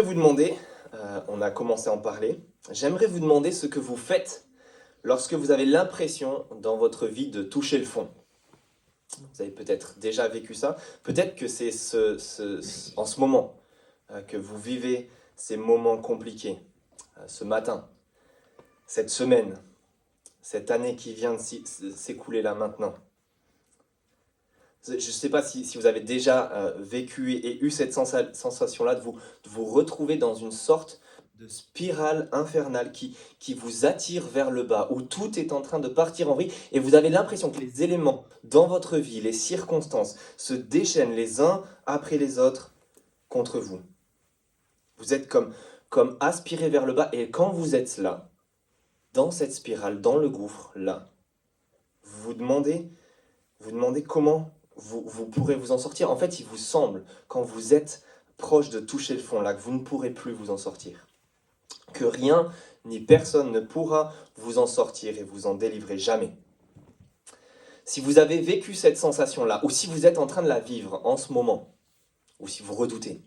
Vous demander, on a commencé à en parler, j'aimerais vous demander ce que vous faites lorsque vous avez l'impression dans votre vie de toucher le fond. Vous avez peut-être déjà vécu ça, peut-être que c'est en ce moment que vous vivez ces moments compliqués, ce matin, cette semaine, cette année qui vient de s'écouler là maintenant. Je ne sais pas si vous avez déjà vécu et eu cette sensation-là de vous retrouver dans une sorte de spirale infernale qui vous attire vers le bas, où tout est en train de partir en vrille, et vous avez l'impression que les éléments dans votre vie, les circonstances, se déchaînent les uns après les autres contre vous. Vous êtes comme aspiré vers le bas, et quand vous êtes là, dans cette spirale, dans le gouffre, là, vous demandez comment vous pourrez vous en sortir. En fait, il vous semble, quand vous êtes proche de toucher le fond là, que vous ne pourrez plus vous en sortir. Que rien ni personne ne pourra vous en sortir et vous en délivrer jamais. Si vous avez vécu cette sensation-là, ou si vous êtes en train de la vivre en ce moment, ou si vous redoutez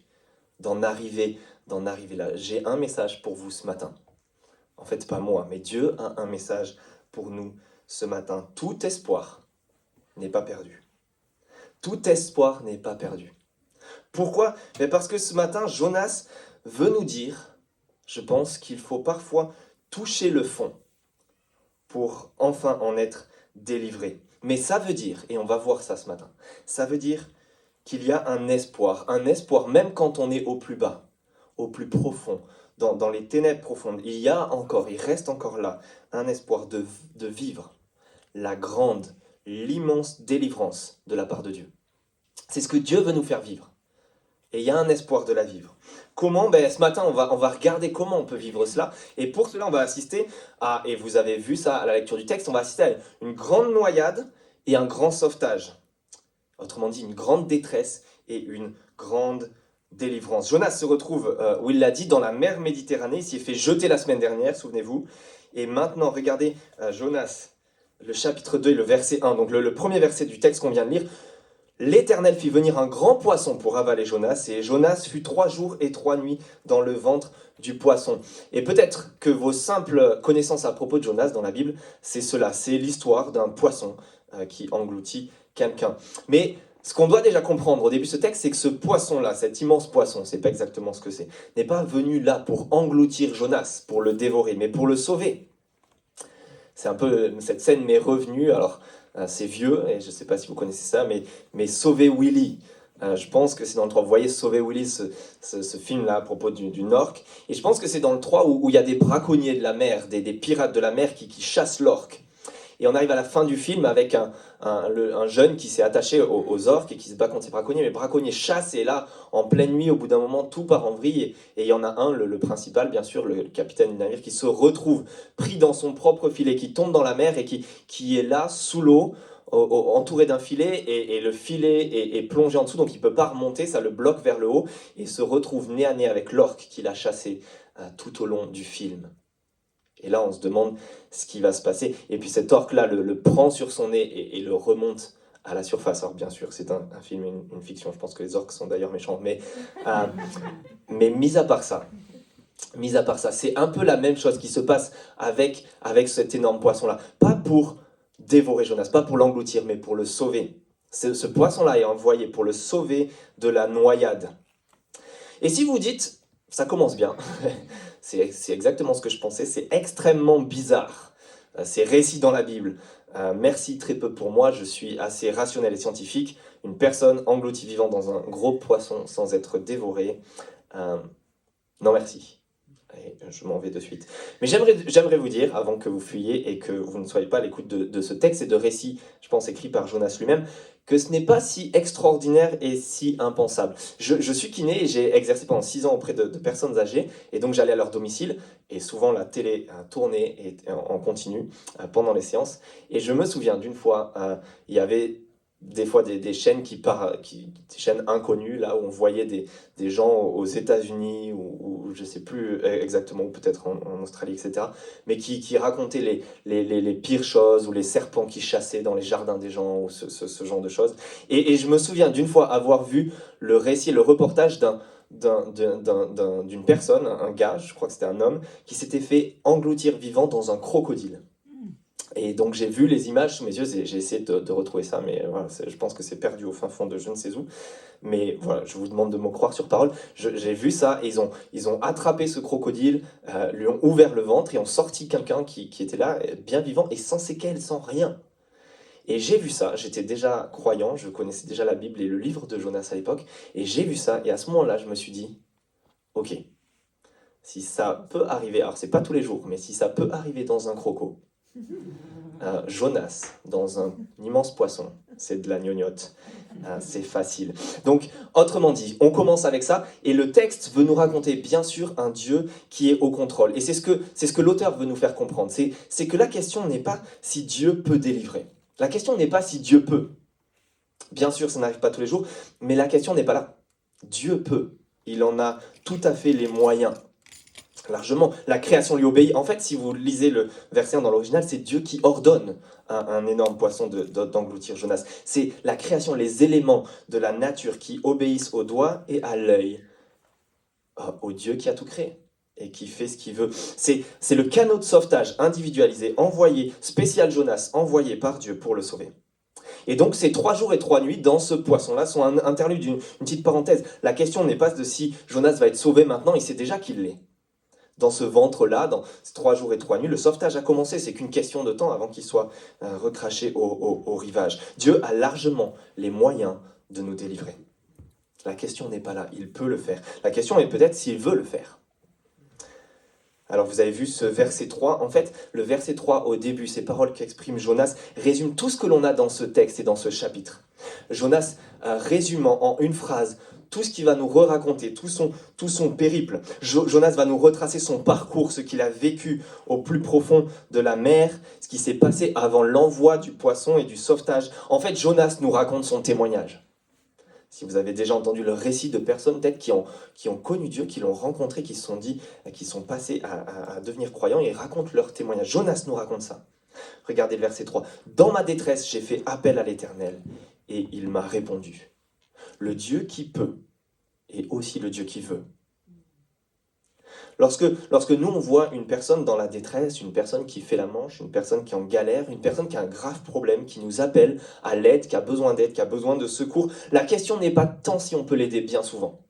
d'en arriver là, j'ai un message pour vous ce matin. En fait, pas moi, mais Dieu a un message pour nous ce matin. Tout espoir n'est pas perdu. Tout espoir n'est pas perdu. Pourquoi? Mais parce que ce matin, Jonas veut nous dire, je pense qu'il faut parfois toucher le fond pour enfin en être délivré. Mais ça veut dire, et on va voir ça ce matin, ça veut dire qu'il y a un espoir même quand on est au plus bas, au plus profond, dans les ténèbres profondes. Il reste encore là, un espoir de vivre la grande, l'immense délivrance de la part de Dieu. C'est ce que Dieu veut nous faire vivre. Et il y a un espoir de la vivre. Comment? Ce matin, on va regarder comment on peut vivre cela. Et pour cela, on va assister à, et vous avez vu ça à la lecture du texte, on va assister à une grande noyade et un grand sauvetage. Autrement dit, une grande détresse et une grande délivrance. Jonas se retrouve, où il l'a dit, dans la mer Méditerranée. Il s'y est fait jeter la semaine dernière, souvenez-vous. Et maintenant, regardez Jonas, le chapitre 2 et le verset 1. Donc le premier verset du texte qu'on vient de lire. L'Éternel fit venir un grand poisson pour avaler Jonas, et Jonas fut 3 jours et 3 nuits dans le ventre du poisson. Et peut-être que vos simples connaissances à propos de Jonas dans la Bible, c'est cela, c'est l'histoire d'un poisson qui engloutit quelqu'un. Mais ce qu'on doit déjà comprendre au début de ce texte, c'est que ce poisson-là, cet immense poisson, c'est pas exactement ce que c'est, n'est pas venu là pour engloutir Jonas, pour le dévorer, mais pour le sauver. C'est un peu, cette scène m'est revenue, alors c'est vieux, et je ne sais pas si vous connaissez ça, mais Sauver Willy. Je pense que c'est dans le 3. Vous voyez Sauver Willy, ce film-là à propos d'une orque. Et je pense que c'est dans le 3 où il y a des braconniers de la mer, des pirates de la mer qui chassent l'orque. Et on arrive à la fin du film avec un jeune qui s'est attaché aux orques et qui se bat contre ces braconniers. Mais les braconniers chassent et là, en pleine nuit, au bout d'un moment, tout part en vrille. Et il y en a un, le principal, bien sûr, le capitaine du navire, qui se retrouve pris dans son propre filet, qui tombe dans la mer et qui est là, sous l'eau, entouré d'un filet. Et le filet est plongé en dessous, donc il ne peut pas remonter, ça le bloque vers le haut. Et se retrouve nez à nez avec l'orque qu'il a chassé tout au long du film. Et là, on se demande ce qui va se passer. Et puis cet orque-là le prend sur son nez et le remonte à la surface. Alors bien sûr, c'est un film, une fiction. Je pense que les orques sont d'ailleurs méchants. Mais mis à part ça, c'est un peu la même chose qui se passe avec cet énorme poisson-là. Pas pour dévorer Jonas, pas pour l'engloutir, mais pour le sauver. Ce poisson-là est envoyé pour le sauver de la noyade. Et si vous dites, ça commence bien, c'est exactement ce que je pensais, c'est extrêmement bizarre, ces récits dans la Bible. Merci très peu pour moi, je suis assez rationnel et scientifique. Une personne engloutie vivant dans un gros poisson sans être dévorée. Non merci. Et je m'en vais de suite. Mais j'aimerais vous dire, avant que vous fuyiez et que vous ne soyez pas à l'écoute de ce texte et de récit, je pense écrit par Jonas lui-même, que ce n'est pas si extraordinaire et si impensable. Je suis kiné et j'ai exercé pendant 6 ans auprès de personnes âgées, et donc j'allais à leur domicile, et souvent la télé tournait en continu pendant les séances. Et je me souviens d'une fois, il y avait des fois des chaînes des chaînes inconnues, là où on voyait des gens aux États-Unis ou je ne sais plus exactement, ou peut-être en Australie, etc., mais qui racontaient les pires choses, ou les serpents qui chassaient dans les jardins des gens, ou ce genre de choses. Et je me souviens d'une fois avoir vu le récit, le reportage d'une personne, un gars, je crois que c'était un homme, qui s'était fait engloutir vivant dans un crocodile. Et donc j'ai vu les images sous mes yeux, j'ai essayé de retrouver ça, mais voilà, je pense que c'est perdu au fin fond de je ne sais où. Mais voilà, je vous demande de me croire sur parole. J'ai vu ça, et ils ont attrapé ce crocodile, lui ont ouvert le ventre et ont sorti quelqu'un qui était là, bien vivant, et sans séquelles, sans rien. Et j'ai vu ça, j'étais déjà croyant, je connaissais déjà la Bible et le livre de Jonas à l'époque, et j'ai vu ça, et à ce moment-là, je me suis dit, ok, si ça peut arriver, alors c'est pas tous les jours, mais si ça peut arriver dans un croco, Jonas dans un immense poisson, c'est de la gnognotte, c'est facile. Donc, autrement dit, on commence avec ça, et le texte veut nous raconter, bien sûr, un Dieu qui est au contrôle. Et c'est ce que l'auteur veut nous faire comprendre, c'est que la question n'est pas si Dieu peut délivrer. La question n'est pas si Dieu peut. Bien sûr, ça n'arrive pas tous les jours, mais la question n'est pas là. Dieu peut. Il en a tout à fait les moyens. Largement. La création lui obéit. En fait, si vous lisez le verset 1 dans l'original, c'est Dieu qui ordonne un énorme poisson d'engloutir Jonas. C'est la création, les éléments de la nature qui obéissent au doigt et à l'œil, au Dieu qui a tout créé et qui fait ce qu'il veut. C'est le canot de sauvetage individualisé, envoyé, spécial Jonas, envoyé par Dieu pour le sauver. Et donc ces 3 jours et 3 nuits dans ce poisson-là sont un interlude, une petite parenthèse. La question n'est pas de si Jonas va être sauvé maintenant, il sait déjà qu'il l'est. Dans ce ventre-là, dans ces 3 jours et 3 nuits, le sauvetage a commencé, c'est qu'une question de temps avant qu'il soit recraché au rivage. Dieu a largement les moyens de nous délivrer. La question n'est pas là, il peut le faire. La question est peut-être s'il veut le faire. Alors vous avez vu ce verset 3, en fait, le verset 3 au début, ces paroles qu'exprime Jonas, résument tout ce que l'on a dans ce texte et dans ce chapitre. Jonas résume en une phrase tout ce qu'il va nous raconter, tout son périple. Jonas va nous retracer son parcours, ce qu'il a vécu au plus profond de la mer, ce qui s'est passé avant l'envoi du poisson et du sauvetage. En fait, Jonas nous raconte son témoignage. Si vous avez déjà entendu le récit de personnes peut-être qui ont connu Dieu, qui l'ont rencontré, qui se sont dit, qui sont passés à devenir croyants et racontent leur témoignage. Jonas nous raconte ça. Regardez le verset 3. Dans ma détresse, j'ai fait appel à l'Éternel et il m'a répondu. Le Dieu qui peut est aussi le Dieu qui veut. Lorsque nous, on voit une personne dans la détresse, une personne qui fait la manche, une personne qui est en galère, une personne qui a un grave problème, qui nous appelle à l'aide, qui a besoin d'aide, qui a besoin de secours, la question n'est pas tant si on peut l'aider, bien souvent.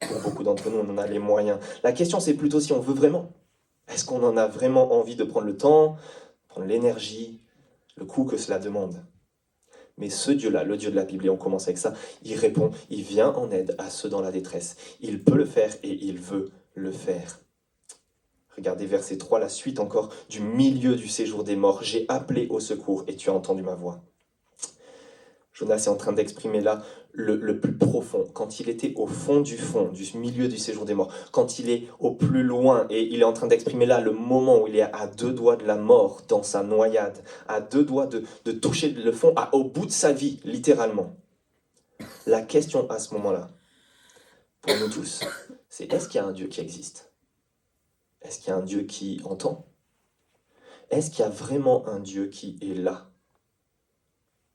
Pour beaucoup d'entre nous, on en a les moyens. La question, c'est plutôt si on veut vraiment. Est-ce qu'on en a vraiment envie de prendre le temps, prendre l'énergie, le coût que cela demande? Mais ce Dieu-là, le Dieu de la Bible, et on commence avec ça, il répond, il vient en aide à ceux dans la détresse. Il peut le faire et il veut le faire. Regardez verset 3, la suite encore. Du milieu du séjour des morts, j'ai appelé au secours et tu as entendu ma voix. Jonas est en train d'exprimer là le plus profond, quand il était au fond, du milieu du séjour des morts, quand il est au plus loin, et il est en train d'exprimer là le moment où il est à 2 doigts de la mort, dans sa noyade, à 2 doigts de toucher le fond, au bout de sa vie, littéralement. La question à ce moment-là, pour nous tous, c'est est-ce qu'il y a un Dieu qui existe? Est-ce qu'il y a un Dieu qui entend? Est-ce qu'il y a vraiment un Dieu qui est là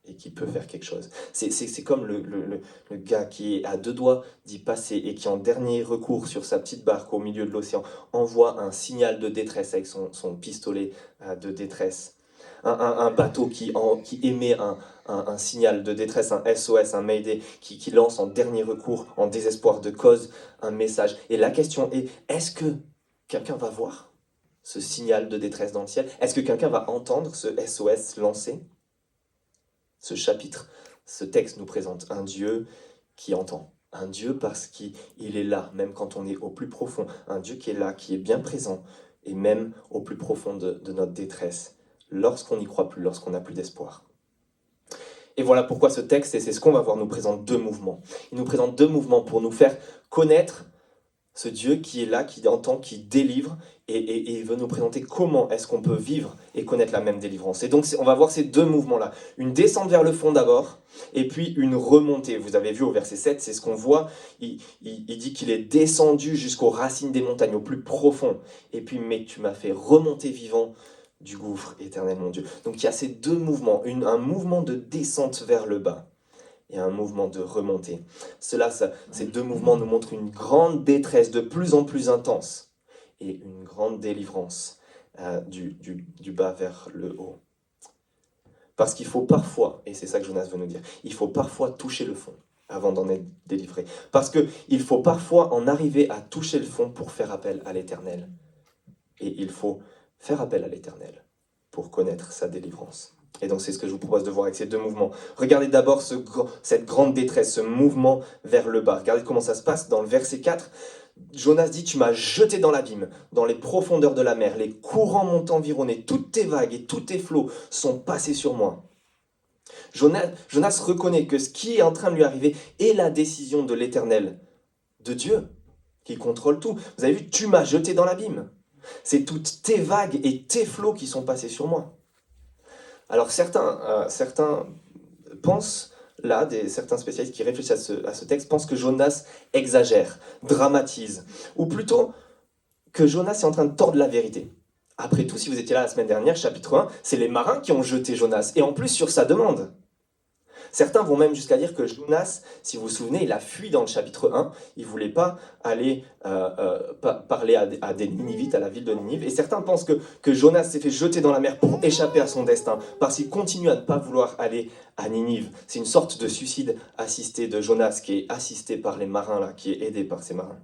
et qui peut faire quelque chose? C'est comme le gars qui est à 2 doigts d'y passer et qui, en dernier recours sur sa petite barque au milieu de l'océan, envoie un signal de détresse avec son pistolet de détresse. Un bateau qui émet un signal de détresse, un SOS, un Mayday, qui lance en dernier recours, en désespoir de cause, un message. Et la question est, est-ce que quelqu'un va voir ce signal de détresse dans le ciel? Est-ce que quelqu'un va entendre ce SOS lancé? Ce chapitre, ce texte nous présente un Dieu qui entend. Un Dieu parce qu'il est là, même quand on est au plus profond. Un Dieu qui est là, qui est bien présent, et même au plus profond de notre détresse, lorsqu'on n'y croit plus, lorsqu'on n'a plus d'espoir. Et voilà pourquoi ce texte, et c'est ce qu'on va voir, nous présente 2 mouvements. Il nous présente 2 mouvements pour nous faire connaître ce Dieu qui est là, qui entend, qui délivre, et il veut nous présenter comment est-ce qu'on peut vivre et connaître la même délivrance. Et donc on va voir ces 2 mouvements-là. Une descente vers le fond d'abord, et puis une remontée. Vous avez vu au verset 7, c'est ce qu'on voit. Il dit qu'il est descendu jusqu'aux racines des montagnes, au plus profond. Et puis, mais tu m'as fait remonter vivant du gouffre, éternel mon Dieu. Donc il y a ces 2 mouvements, un mouvement de descente vers le bas, et un mouvement de remontée. Ces deux mouvements nous montrent une grande détresse de plus en plus intense et une grande délivrance du bas vers le haut. Parce qu'il faut parfois, et c'est ça que Jonas veut nous dire, il faut parfois toucher le fond avant d'en être délivré. Parce qu'il faut parfois en arriver à toucher le fond pour faire appel à l'Éternel. Et il faut faire appel à l'Éternel pour connaître sa délivrance. Et donc c'est ce que je vous propose de voir avec ces deux mouvements. Regardez d'abord cette grande détresse, ce mouvement vers le bas. Regardez comment ça se passe dans le verset 4. Jonas dit, tu m'as jeté dans l'abîme, dans les profondeurs de la mer, les courants m'ont environné, toutes tes vagues et tous tes flots sont passés sur moi. Jonas reconnaît que ce qui est en train de lui arriver est la décision de l'Éternel, de Dieu, qui contrôle tout. Vous avez vu, tu m'as jeté dans l'abîme. C'est toutes tes vagues et tes flots qui sont passés sur moi. Alors certains pensent, certains spécialistes qui réfléchissent à ce texte pensent que Jonas exagère, dramatise, ou plutôt que Jonas est en train de tordre la vérité. Après tout, si vous étiez là la semaine dernière, chapitre 1, c'est les marins qui ont jeté Jonas, et en plus sur sa demande. Certains vont même jusqu'à dire que Jonas, si vous vous souvenez, il a fui dans le chapitre 1, il ne voulait pas aller parler à des Ninivites, à la ville de Ninive, et certains pensent que Jonas s'est fait jeter dans la mer pour échapper à son destin, parce qu'il continue à ne pas vouloir aller à Ninive. C'est une sorte de suicide assisté de Jonas, qui est assisté par les marins, là, qui est aidé par ces marins.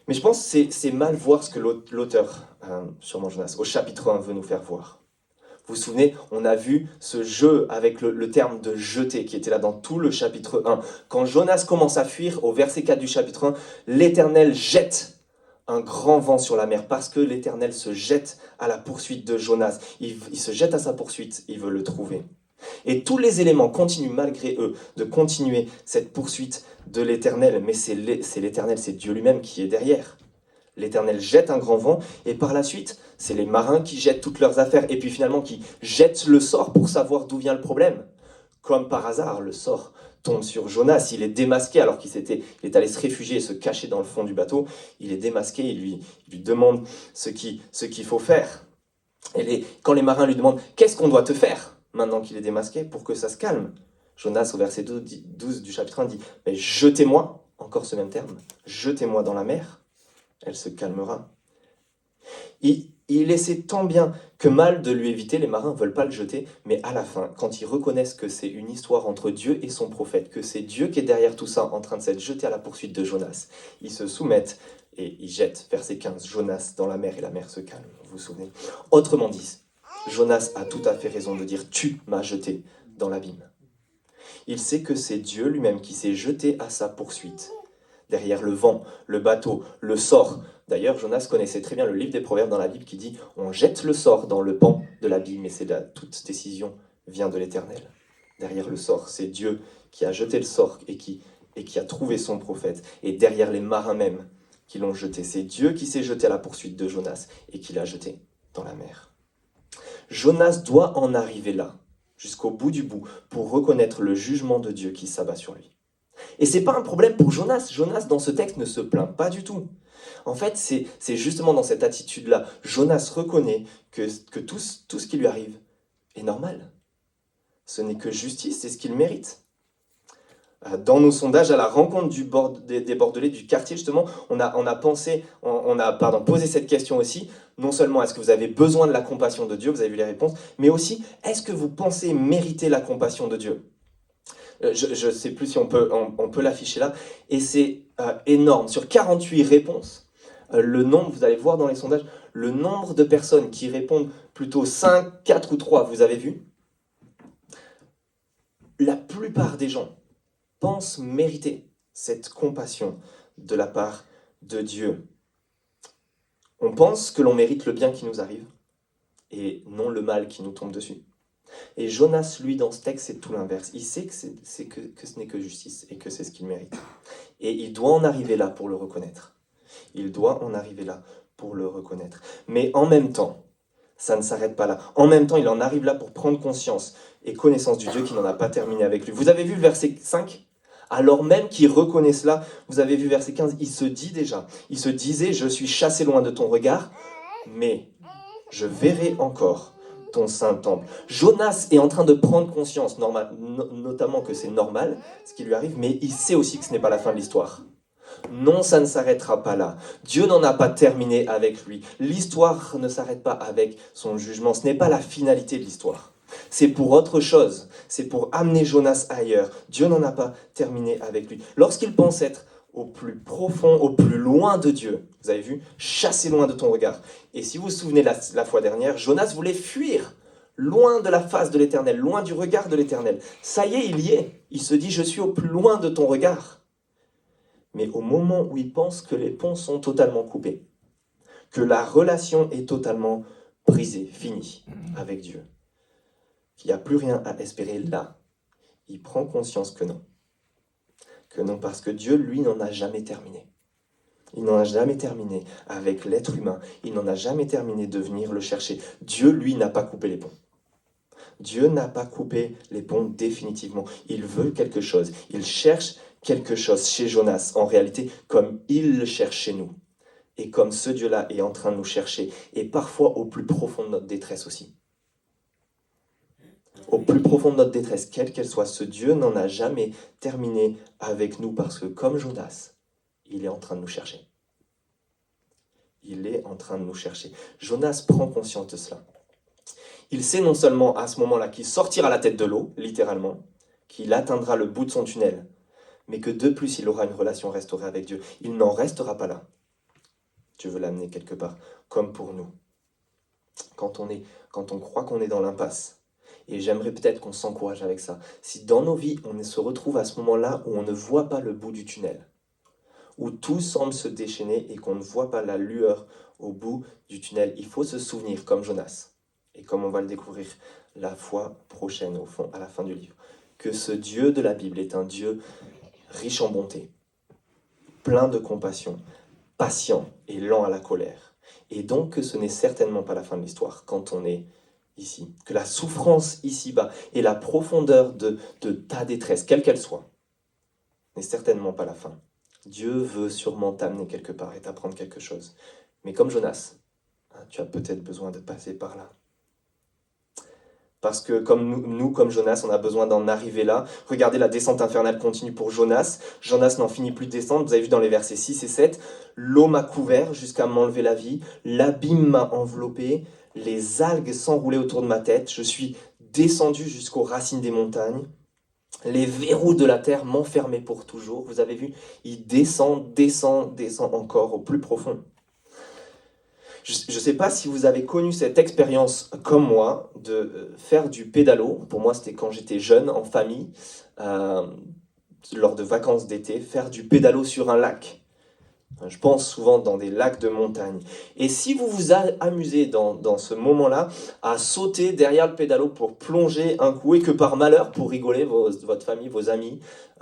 Mais je pense que c'est mal voir ce que l'auteur, sûrement Jonas, au chapitre 1 veut nous faire voir. Vous vous souvenez, on a vu ce jeu avec le terme de jeter qui était là dans tout le chapitre 1. Quand Jonas commence à fuir, au verset 4 du chapitre 1, l'Éternel jette un grand vent sur la mer parce que l'Éternel se jette à la poursuite de Jonas. Il se jette à sa poursuite, il veut le trouver. Et tous les éléments continuent malgré eux de continuer cette poursuite de l'Éternel, mais c'est l'Éternel, c'est Dieu lui-même qui est derrière. L'Éternel jette un grand vent, et par la suite, c'est les marins qui jettent toutes leurs affaires, et puis finalement qui jettent le sort pour savoir d'où vient le problème. Comme par hasard, le sort tombe sur Jonas, il est démasqué alors il est allé se réfugier et se cacher dans le fond du bateau. Il est démasqué, il lui demande ce qu'il faut faire. Et quand les marins lui demandent « Qu'est-ce qu'on doit te faire maintenant qu'il est démasqué pour que ça se calme ?» Jonas, au verset 12 du chapitre 1, dit « Mais jetez-moi », encore ce même terme, « jetez-moi dans la mer. » Elle se calmera. Il essaie tant bien que mal de lui éviter, les marins ne veulent pas le jeter, mais à la fin, quand ils reconnaissent que c'est une histoire entre Dieu et son prophète, que c'est Dieu qui est derrière tout ça, en train de s'être jeté à la poursuite de Jonas, ils se soumettent et ils jettent, verset 15, Jonas dans la mer et la mer se calme, vous vous souvenez. Autrement dit, Jonas a tout à fait raison de dire « Tu m'as jeté dans l'abîme ». Il sait que c'est Dieu lui-même qui s'est jeté à sa poursuite. Derrière le vent, le bateau, le sort. D'ailleurs, Jonas connaissait très bien le livre des Proverbes dans la Bible qui dit « On jette le sort dans le pan de l'abîme » et c'est là, toute décision vient de l'Éternel. Derrière le sort, c'est Dieu qui a jeté le sort et qui a trouvé son prophète. Et derrière les marins même qui l'ont jeté, c'est Dieu qui s'est jeté à la poursuite de Jonas et qui l'a jeté dans la mer. Jonas doit en arriver là, jusqu'au bout du bout, pour reconnaître le jugement de Dieu qui s'abat sur lui. Et c'est pas un problème pour Jonas. Jonas, dans ce texte, ne se plaint pas du tout. En fait, c'est justement dans cette attitude-là. Jonas reconnaît que tout ce qui lui arrive est normal. Ce n'est que justice, c'est ce qu'il mérite. Dans nos sondages, à la rencontre des Bordelais du quartier, justement, on a posé cette question aussi. Non seulement est-ce que vous avez besoin de la compassion de Dieu, vous avez vu les réponses, mais aussi, est-ce que vous pensez mériter la compassion de Dieu ? Je ne sais plus si on peut l'afficher là, et c'est énorme. Sur 48 réponses, le nombre, vous allez voir dans les sondages, le nombre de personnes qui répondent plutôt 5, 4 ou 3, vous avez vu ? La plupart des gens pensent mériter cette compassion de la part de Dieu. On pense que l'on mérite le bien qui nous arrive, et non le mal qui nous tombe dessus. Et Jonas, lui, dans ce texte, c'est tout l'inverse. Il sait que ce n'est que justice et que c'est ce qu'il mérite. Et il doit en arriver là pour le reconnaître. Il doit en arriver là pour le reconnaître. Mais en même temps, ça ne s'arrête pas là. En même temps, il en arrive là pour prendre conscience et connaissance du Dieu qui n'en a pas terminé avec lui. Vous avez vu le verset 5 ? Alors même qu'il reconnaît cela, vous avez vu verset 15, il se disait, je suis chassé loin de ton regard, mais je verrai encore ton saint temple. Jonas est en train de prendre conscience, notamment que c'est normal ce qui lui arrive, mais il sait aussi que ce n'est pas la fin de l'histoire. Non, ça ne s'arrêtera pas là. Dieu n'en a pas terminé avec lui. L'histoire ne s'arrête pas avec son jugement. Ce n'est pas la finalité de l'histoire. C'est pour autre chose. C'est pour amener Jonas ailleurs. Dieu n'en a pas terminé avec lui. Lorsqu'il pense être au plus profond, au plus loin de Dieu, vous avez vu, chasser loin de ton regard. Et si vous vous souvenez la fois dernière, Jonas voulait fuir loin de la face de l'Éternel, loin du regard de l'Éternel. Ça y est, il y est. Il se dit, je suis au plus loin de ton regard. Mais au moment où il pense que les ponts sont totalement coupés, que la relation est totalement brisée, finie avec Dieu, qu'il n'y a plus rien à espérer là, il prend conscience que non. Que non, parce que Dieu, lui, n'en a jamais terminé. Il n'en a jamais terminé avec l'être humain. Il n'en a jamais terminé de venir le chercher. Dieu, lui, n'a pas coupé les ponts. Dieu n'a pas coupé les ponts définitivement. Il veut quelque chose. Il cherche quelque chose chez Jonas, en réalité, comme il le cherche chez nous. Et comme ce Dieu-là est en train de nous chercher. Et parfois au plus profond de notre détresse aussi. Au plus profond de notre détresse, quelle qu'elle soit, ce Dieu n'en a jamais terminé avec nous parce que comme Jonas, il est en train de nous chercher. Il est en train de nous chercher. Jonas prend conscience de cela. Il sait non seulement à ce moment-là qu'il sortira la tête de l'eau, littéralement, qu'il atteindra le bout de son tunnel, mais que de plus il aura une relation restaurée avec Dieu. Il n'en restera pas là. Dieu veut l'amener quelque part, comme pour nous. Quand on croit qu'on est dans l'impasse, et j'aimerais peut-être qu'on s'encourage avec ça. Si dans nos vies, on se retrouve à ce moment-là où on ne voit pas le bout du tunnel, où tout semble se déchaîner et qu'on ne voit pas la lueur au bout du tunnel, il faut se souvenir, comme Jonas, et comme on va le découvrir la fois prochaine, au fond, à la fin du livre, que ce Dieu de la Bible est un Dieu riche en bonté, plein de compassion, patient et lent à la colère. Et donc que ce n'est certainement pas la fin de l'histoire quand on est ici, que la souffrance ici-bas et la profondeur de ta détresse, quelle qu'elle soit, n'est certainement pas la fin. Dieu veut sûrement t'amener quelque part et t'apprendre quelque chose. Mais comme Jonas, tu as peut-être besoin de passer par là. Parce que comme nous, comme Jonas, on a besoin d'en arriver là. Regardez, la descente infernale continue pour Jonas. Jonas n'en finit plus de descendre. Vous avez vu dans les versets 6 et 7. L'eau m'a couvert jusqu'à m'enlever la vie. L'abîme m'a enveloppé. Les algues s'enroulaient autour de ma tête. Je suis descendu jusqu'aux racines des montagnes. Les verrous de la terre m'enfermaient pour toujours. Vous avez vu, il descend encore au plus profond. Je ne sais pas si vous avez connu cette expérience comme moi de faire du pédalo. Pour moi, c'était quand j'étais jeune, en famille, lors de vacances d'été, faire du pédalo sur un lac. Je pense souvent dans des lacs de montagne. Et si vous vous amusez dans ce moment-là à sauter derrière le pédalo pour plonger un coup et que par malheur, pour rigoler, votre famille, vos amis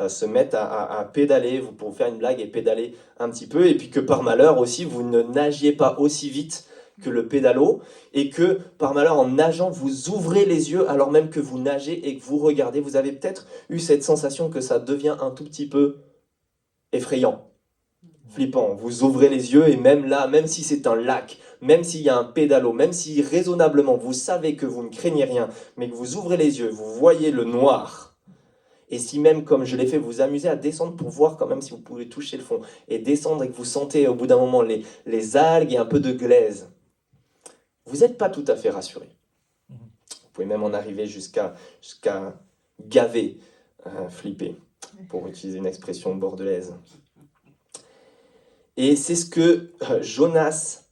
se mettent à pédaler, vous pouvez faire une blague et pédaler un petit peu, et puis que par malheur aussi, vous ne nagiez pas aussi vite que le pédalo, et que par malheur, en nageant, vous ouvrez les yeux alors même que vous nagez et que vous regardez, vous avez peut-être eu cette sensation que ça devient un tout petit peu effrayant. Flippant, vous ouvrez les yeux et même là, même si c'est un lac, même s'il y a un pédalo, même si raisonnablement vous savez que vous ne craignez rien, mais que vous ouvrez les yeux, vous voyez le noir, et si même comme je l'ai fait, vous amusez à descendre pour voir quand même si vous pouvez toucher le fond, et descendre et que vous sentez au bout d'un moment les algues et un peu de glaise, vous n'êtes pas tout à fait rassuré. Vous pouvez même en arriver jusqu'à gaver, flipper, pour utiliser une expression bordelaise. Et c'est ce que Jonas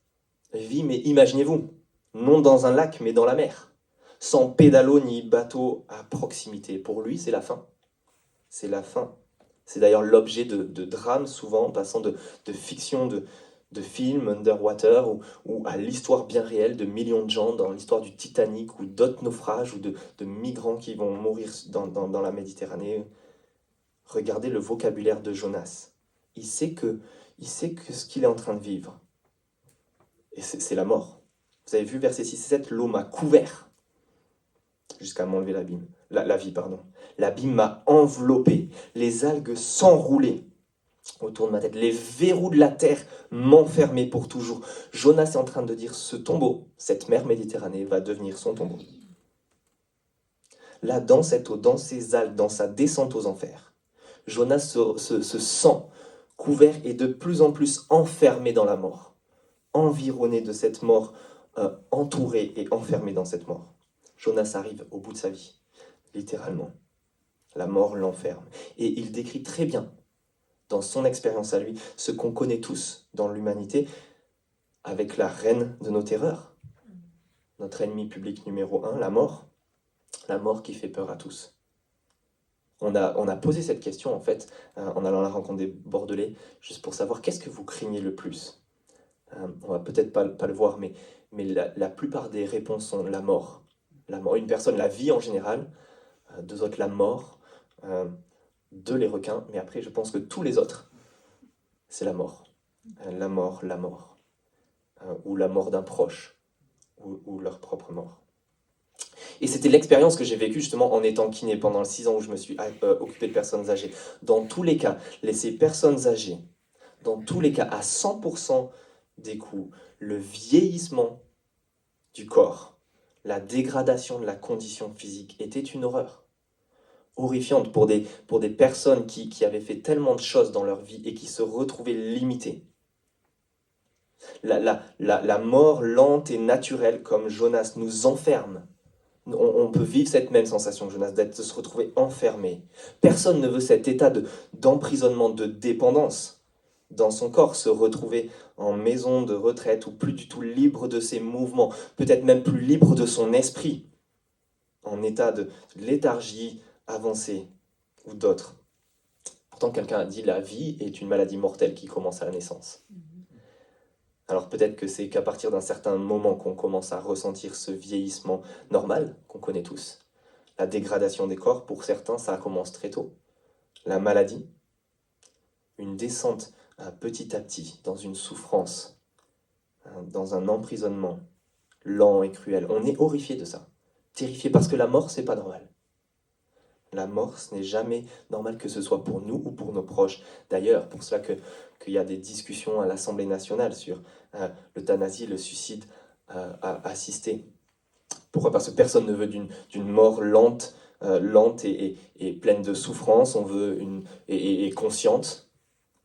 vit, mais imaginez-vous, non dans un lac, mais dans la mer, sans pédalo ni bateau à proximité. Pour lui, c'est la fin. C'est la fin. C'est d'ailleurs l'objet de drames, souvent, passant de fiction, de films underwater, ou à l'histoire bien réelle de millions de gens, dans l'histoire du Titanic, ou d'autres naufrages, ou de migrants qui vont mourir dans la Méditerranée. Regardez le vocabulaire de Jonas. Il sait que ce qu'il est en train de vivre, et c'est la mort. Vous avez vu verset 6 et 7, l'eau m'a couvert jusqu'à m'enlever la vie. L'abîme m'a enveloppé, les algues s'enroulaient autour de ma tête, les verrous de la terre m'enfermaient pour toujours. Jonas est en train de dire, ce tombeau, cette mer Méditerranée va devenir son tombeau. là, dans cette eau, dans ces algues, dans sa descente aux enfers, Jonas se sent couvert et de plus en plus enfermé dans la mort, environné de cette mort, entouré et enfermé dans cette mort. Jonas arrive au bout de sa vie, littéralement. La mort l'enferme. Et il décrit très bien, dans son expérience à lui, ce qu'on connaît tous dans l'humanité, avec la reine de nos terreurs, notre ennemi public numéro 1, la mort qui fait peur à tous. On a posé cette question, en fait, en allant à la rencontre des Bordelais, juste pour savoir qu'est-ce que vous craignez le plus. On va peut-être pas le voir, mais la plupart des réponses sont la mort. La mort. Une personne, la vie en général, deux autres, la mort, deux, les requins, mais après, je pense que tous les autres, c'est la mort. La mort, ou la mort d'un proche, ou leur propre mort. Et c'était l'expérience que j'ai vécue justement en étant kiné pendant 6 ans où je me suis occupé de personnes âgées. Dans tous les cas, ces personnes âgées, dans tous les cas, à 100% des coups, le vieillissement du corps, la dégradation de la condition physique était une horreur. Horrifiante pour des personnes qui avaient fait tellement de choses dans leur vie et qui se retrouvaient limitées. La mort lente et naturelle comme Jonas nous enferme. On peut vivre cette même sensation, Jonas, de se retrouver enfermé. Personne ne veut cet état d'emprisonnement, de dépendance dans son corps, se retrouver en maison de retraite ou plus du tout libre de ses mouvements, peut-être même plus libre de son esprit, en état de léthargie avancée ou d'autres. Pourtant, quelqu'un a dit la vie est une maladie mortelle qui commence à la naissance. Alors peut-être que c'est qu'à partir d'un certain moment qu'on commence à ressentir ce vieillissement normal qu'on connaît tous. La dégradation des corps, pour certains, ça commence très tôt. La maladie, une descente petit à petit dans une souffrance, dans un emprisonnement lent et cruel. On est horrifié de ça, terrifié parce que la mort, c'est pas normal. La mort, ce n'est jamais normal que ce soit pour nous ou pour nos proches. D'ailleurs, pour cela qu'il y a des discussions à l'Assemblée nationale sur l'euthanasie, le suicide assisté. Pourquoi ? Parce que personne ne veut d'une mort lente et pleine de souffrance. On veut et consciente.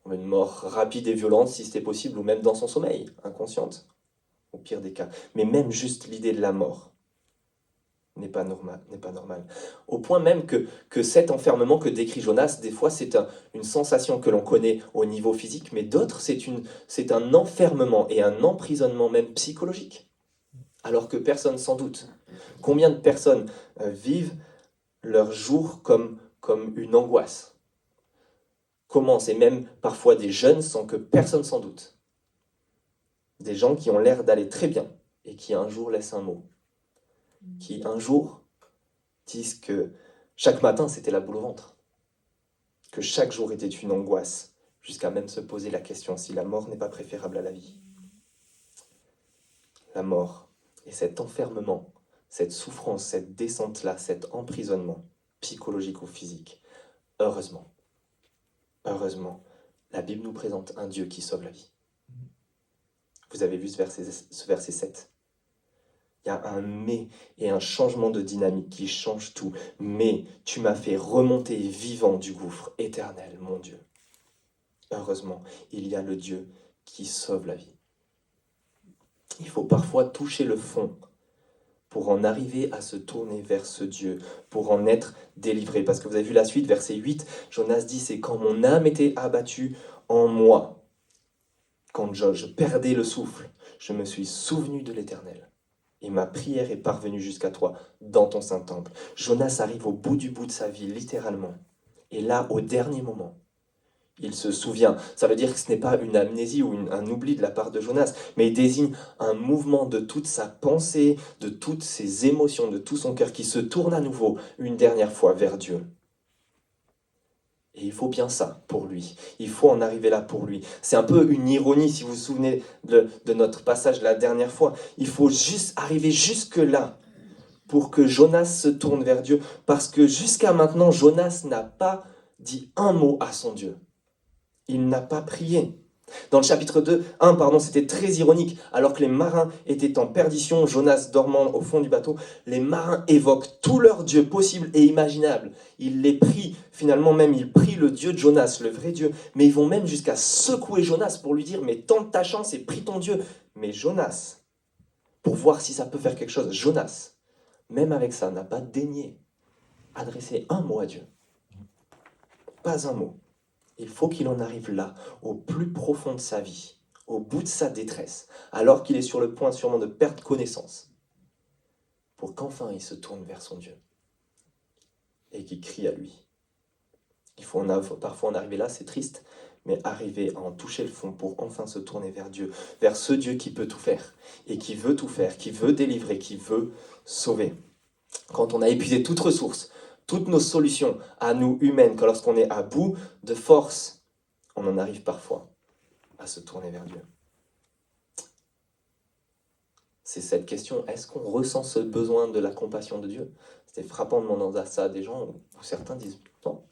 On veut une mort rapide et violente si c'était possible, ou même dans son sommeil, inconsciente, au pire des cas. Mais même juste l'idée de la mort n'est pas normal. Au point même que cet enfermement que décrit Jonas, des fois c'est une sensation que l'on connaît au niveau physique, mais d'autres c'est un enfermement et un emprisonnement même psychologique, alors que personne s'en doute. Combien de personnes vivent leur jour comme une angoisse, commencent, et même parfois des jeunes sans que personne s'en doute. Des gens qui ont l'air d'aller très bien et qui un jour laissent un mot. Qui un jour disent que chaque matin c'était la boule au ventre, que chaque jour était une angoisse, jusqu'à même se poser la question si la mort n'est pas préférable à la vie. La mort et cet enfermement, cette souffrance, cette descente-là, cet emprisonnement psychologique ou physique, heureusement, la Bible nous présente un Dieu qui sauve la vie. Vous avez vu ce verset 7. Il y a un mais et un changement de dynamique qui change tout. Mais tu m'as fait remonter vivant du gouffre éternel, mon Dieu. Heureusement, il y a le Dieu qui sauve la vie. Il faut parfois toucher le fond pour en arriver à se tourner vers ce Dieu, pour en être délivré. Parce que vous avez vu la suite, verset 8, Jonas dit, c'est quand mon âme était abattue en moi, quand je perdais le souffle, je me suis souvenu de l'Éternel. Et ma prière est parvenue jusqu'à toi, dans ton Saint-Temple. Jonas arrive au bout de sa vie, littéralement. Et là, au dernier moment, il se souvient. Ça veut dire que ce n'est pas une amnésie ou un oubli de la part de Jonas, mais il désigne un mouvement de toute sa pensée, de toutes ses émotions, de tout son cœur, qui se tourne à nouveau, une dernière fois, vers Dieu. Et il faut bien ça pour lui. Il faut en arriver là pour lui. C'est un peu une ironie, si vous vous souvenez de notre passage la dernière fois. Il faut juste arriver jusque-là pour que Jonas se tourne vers Dieu. Parce que jusqu'à maintenant, Jonas n'a pas dit un mot à son Dieu. Il n'a pas prié. Dans le chapitre 1, c'était très ironique. Alors que les marins étaient en perdition, Jonas dormant au fond du bateau, les marins évoquent tous leurs dieux possibles et imaginables. Ils les prient, finalement même, ils prient le Dieu de Jonas, le vrai Dieu. Mais ils vont même jusqu'à secouer Jonas pour lui dire « Mais tente ta chance et prie ton Dieu ». Mais Jonas, pour voir si ça peut faire quelque chose, Jonas, même avec ça, n'a pas daigné adresser un mot à Dieu. Pas un mot. Il faut qu'il en arrive là, au plus profond de sa vie, au bout de sa détresse, alors qu'il est sur le point sûrement de perdre connaissance, pour qu'enfin il se tourne vers son Dieu et qu'il crie à lui. Il faut parfois en arriver là, c'est triste, mais arriver à en toucher le fond pour enfin se tourner vers Dieu, vers ce Dieu qui peut tout faire, et qui veut tout faire, qui veut délivrer, qui veut sauver. Quand on a épuisé toute ressource, toutes nos solutions à nous humaines, quand lorsqu'on est à bout de force, on en arrive parfois à se tourner vers Dieu. C'est cette question, est-ce qu'on ressent ce besoin de la compassion de Dieu? C'était frappant de demander ça à des gens où certains disent, non,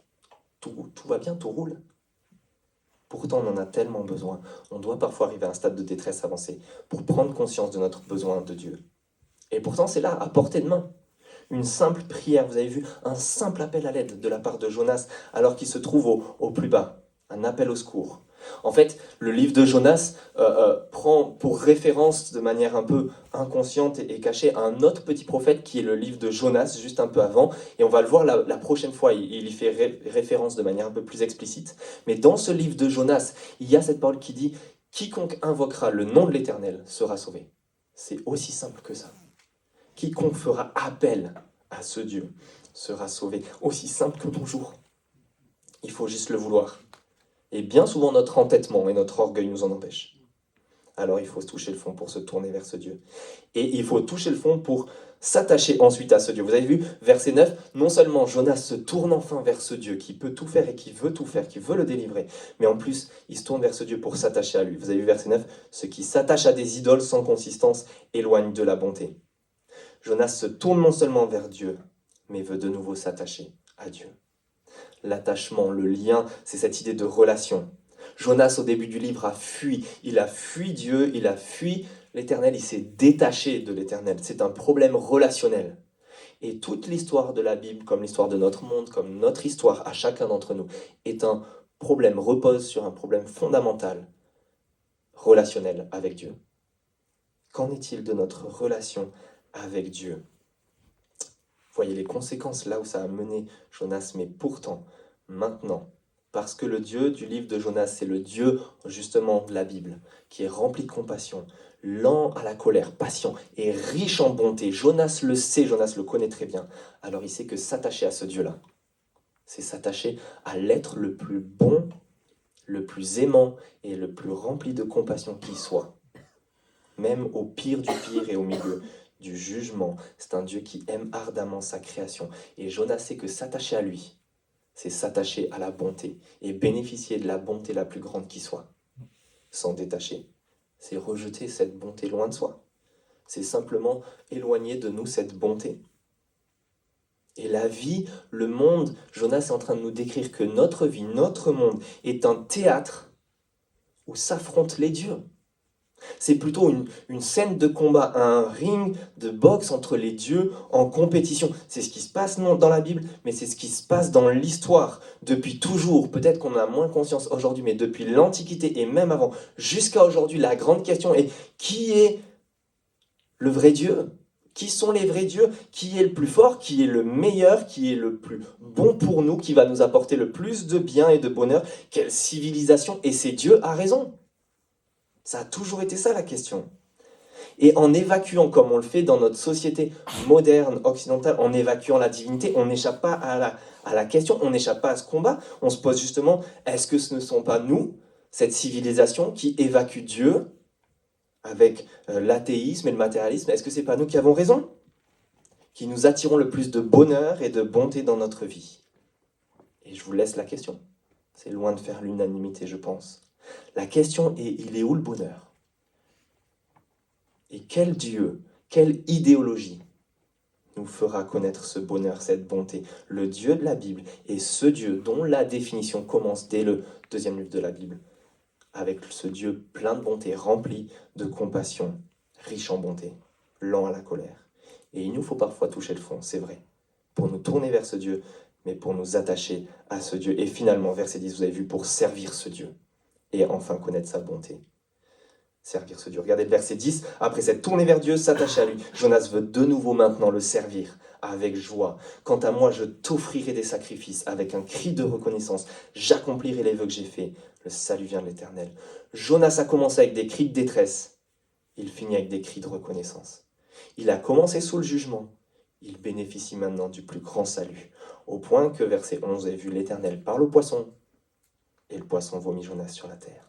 tout va bien, tout roule. Pourtant, on en a tellement besoin. On doit parfois arriver à un stade de détresse avancé pour prendre conscience de notre besoin de Dieu. Et pourtant, c'est là, à portée de main. Une simple prière, vous avez vu, un simple appel à l'aide de la part de Jonas, alors qu'il se trouve au plus bas, un appel au secours. En fait, le livre de Jonas prend pour référence de manière un peu inconsciente et cachée un autre petit prophète qui est le livre de Jonas, juste un peu avant, et on va le voir la prochaine fois, il y fait référence de manière un peu plus explicite. Mais dans ce livre de Jonas, il y a cette parole qui dit « Quiconque invoquera le nom de l'Éternel sera sauvé ». C'est aussi simple que ça. Quiconque fera appel à ce Dieu sera sauvé. Aussi simple que bonjour. Il faut juste le vouloir. Et bien souvent, notre entêtement et notre orgueil nous en empêchent. Alors il faut se toucher le fond pour se tourner vers ce Dieu. Et il faut toucher le fond pour s'attacher ensuite à ce Dieu. Vous avez vu, verset 9, non seulement Jonas se tourne enfin vers ce Dieu qui peut tout faire et qui veut tout faire, qui veut le délivrer, mais en plus, il se tourne vers ce Dieu pour s'attacher à lui. Vous avez vu, verset 9, ceux qui s'attachent à des idoles sans consistance éloignent de la bonté. Jonas se tourne non seulement vers Dieu, mais veut de nouveau s'attacher à Dieu. L'attachement, le lien, c'est cette idée de relation. Jonas, au début du livre, a fui. Il a fui Dieu, il a fui l'Éternel, il s'est détaché de l'Éternel. C'est un problème relationnel. Et toute l'histoire de la Bible, comme l'histoire de notre monde, comme notre histoire à chacun d'entre nous, est un problème, repose sur un problème fondamental, relationnel avec Dieu. Qu'en est-il de notre relation avec Dieu? Voyez les conséquences là où ça a mené Jonas, mais pourtant, maintenant, parce que le Dieu du livre de Jonas, c'est le Dieu justement de la Bible, qui est rempli de compassion, lent à la colère, patient et riche en bonté. Jonas le sait, Jonas le connaît très bien. Alors il sait que s'attacher à ce Dieu-là, c'est s'attacher à l'être le plus bon, le plus aimant et le plus rempli de compassion qui soit. Même au pire du pire et au milieu du jugement, c'est un Dieu qui aime ardemment sa création. Et Jonas sait que s'attacher à lui, c'est s'attacher à la bonté et bénéficier de la bonté la plus grande qui soit. S'en détacher, c'est rejeter cette bonté loin de soi. C'est simplement éloigner de nous cette bonté. Et la vie, le monde, Jonas est en train de nous décrire que notre vie, notre monde est un théâtre où s'affrontent les dieux. C'est plutôt une scène de combat, un ring de boxe entre les dieux en compétition. C'est ce qui se passe non dans la Bible, mais c'est ce qui se passe dans l'histoire depuis toujours. Peut-être qu'on a moins conscience aujourd'hui, mais depuis l'Antiquité et même avant, jusqu'à aujourd'hui, la grande question est qui est le vrai Dieu? Qui sont les vrais dieux? Qui est le plus fort? Qui est le meilleur? Qui est le plus bon pour nous? Qui va nous apporter le plus de bien et de bonheur? Quelle civilisation? Et c'est Dieu a raison. Ça a toujours été ça la question. Et en évacuant, comme on le fait dans notre société moderne, occidentale, en évacuant la divinité, on n'échappe pas à la question, on n'échappe pas à ce combat. On se pose justement, est-ce que ce ne sont pas nous, cette civilisation qui évacue Dieu avec l'athéisme et le matérialisme? Est-ce que ce n'est pas nous qui avons raison? Qui nous attirons le plus de bonheur et de bonté dans notre vie? Et je vous laisse la question. C'est loin de faire l'unanimité, je pense. La question est, il est où le bonheur? Et quel Dieu, quelle idéologie nous fera connaître ce bonheur, cette bonté? Le Dieu de la Bible est ce Dieu dont la définition commence dès le deuxième livre de la Bible. avec ce Dieu plein de bonté, rempli de compassion, riche en bonté, lent à la colère. Et il nous faut parfois toucher le fond, c'est vrai, pour nous tourner vers ce Dieu, mais pour nous attacher à ce Dieu. Et finalement, verset 10, vous avez vu, pour servir ce Dieu, et enfin connaître sa bonté. Servir ce Dieu. Regardez le verset 10, après s'être tourné vers Dieu, s'attacher à lui. Jonas veut de nouveau maintenant le servir avec joie. Quant à moi, je t'offrirai des sacrifices avec un cri de reconnaissance. J'accomplirai les vœux que j'ai faits. Le salut vient de l'Éternel. Jonas a commencé avec des cris de détresse. Il finit avec des cris de reconnaissance. Il a commencé sous le jugement. Il bénéficie maintenant du plus grand salut. Au point que, verset 11, vous avez vu, l'Éternel parle au poisson. Et le poisson vomit Jonas sur la terre.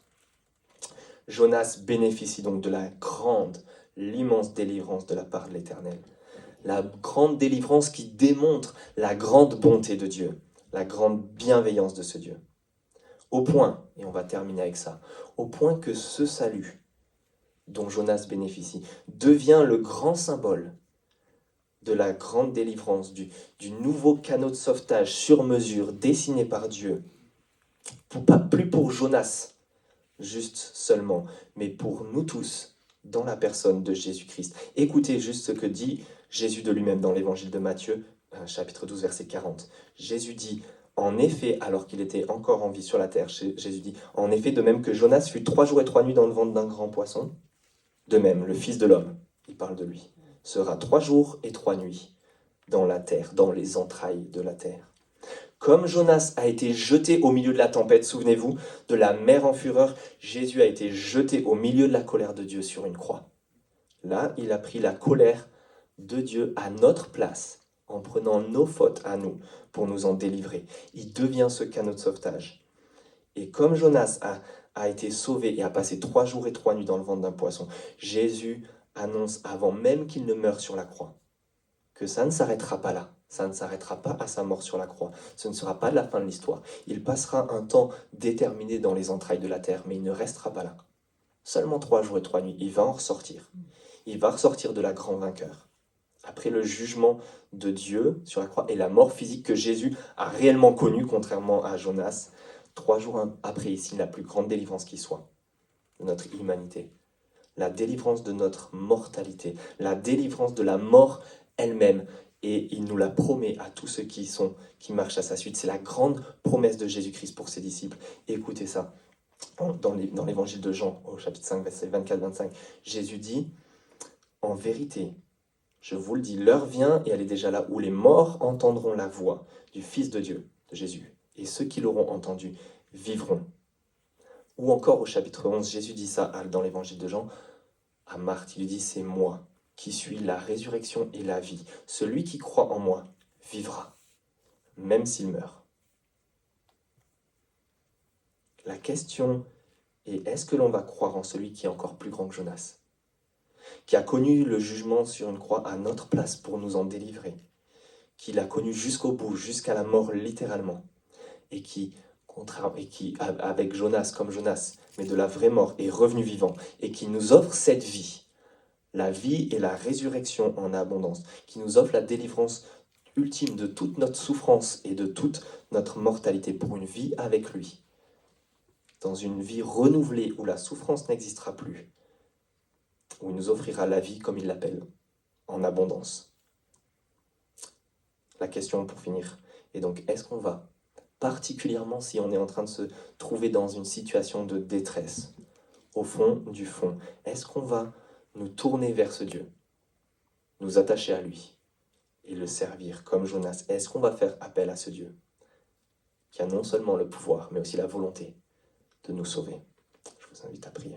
Jonas bénéficie donc de la grande, l'immense délivrance de la part de l'Éternel. La grande délivrance qui démontre la grande bonté de Dieu, la grande bienveillance de ce Dieu. Au point, et on va terminer avec ça, au point que ce salut dont Jonas bénéficie devient le grand symbole de la grande délivrance, du nouveau canot de sauvetage sur mesure dessiné par Dieu, pas plus pour Jonas, juste seulement, mais pour nous tous, dans la personne de Jésus-Christ. Écoutez juste ce que dit Jésus de lui-même dans l'évangile de Matthieu, chapitre 12, verset 40. Jésus dit, en effet, alors qu'il était encore en vie sur la terre, Jésus dit, en effet, de même que Jonas fut 3 jours et 3 nuits dans le ventre d'un grand poisson, de même, le Fils de l'homme, il parle de lui, sera 3 jours et 3 nuits dans la terre, dans les entrailles de la terre. Comme Jonas a été jeté au milieu de la tempête, souvenez-vous, de la mer en fureur, Jésus a été jeté au milieu de la colère de Dieu sur une croix. Là, il a pris la colère de Dieu à notre place, en prenant nos fautes à nous, pour nous en délivrer. Il devient ce canot de sauvetage. Et comme Jonas a été sauvé et a passé 3 jours et 3 nuits dans le ventre d'un poisson, Jésus annonce, avant même qu'il ne meure sur la croix, que ça ne s'arrêtera pas là. Ça ne s'arrêtera pas à sa mort sur la croix. Ce ne sera pas la fin de l'histoire. Il passera un temps déterminé dans les entrailles de la terre, mais il ne restera pas là. Seulement 3 jours et 3 nuits, il va en ressortir. Il va ressortir de là grand vainqueur. Après le jugement de Dieu sur la croix et la mort physique que Jésus a réellement connue, contrairement à Jonas, 3 jours après ici, la plus grande délivrance qui soit de notre humanité. La délivrance de notre mortalité, la délivrance de la mort elle-même. Et il nous la promet à tous ceux qui marchent à sa suite. C'est la grande promesse de Jésus-Christ pour ses disciples. Écoutez ça. Dans l'évangile de Jean, au chapitre 5, verset 24-25, Jésus dit, « En vérité, je vous le dis, l'heure vient, et elle est déjà là, où les morts entendront la voix du Fils de Dieu, de Jésus, et ceux qui l'auront entendu vivront. » Ou encore au chapitre 11, Jésus dit ça dans l'évangile de Jean, à Marthe, il lui dit, « C'est moi qui suis la résurrection et la vie. Celui qui croit en moi vivra, même s'il meurt. » La question est, est-ce que l'on va croire en celui qui est encore plus grand que Jonas, qui a connu le jugement sur une croix à notre place pour nous en délivrer, qui l'a connu jusqu'au bout, jusqu'à la mort littéralement, et qui, avec Jonas comme Jonas, mais de la vraie mort, est revenu vivant, et qui nous offre cette vie, la vie et la résurrection en abondance, qui nous offre la délivrance ultime de toute notre souffrance et de toute notre mortalité pour une vie avec lui, dans une vie renouvelée où la souffrance n'existera plus, où il nous offrira la vie comme il l'appelle, en abondance. La question pour finir est donc, est-ce qu'on va, particulièrement si on est en train de se trouver dans une situation de détresse, au fond du fond, est-ce qu'on va nous tourner vers ce Dieu, nous attacher à lui et le servir comme Jonas? Est-ce qu'on va faire appel à ce Dieu qui a non seulement le pouvoir, mais aussi la volonté de nous sauver? Je vous invite à prier.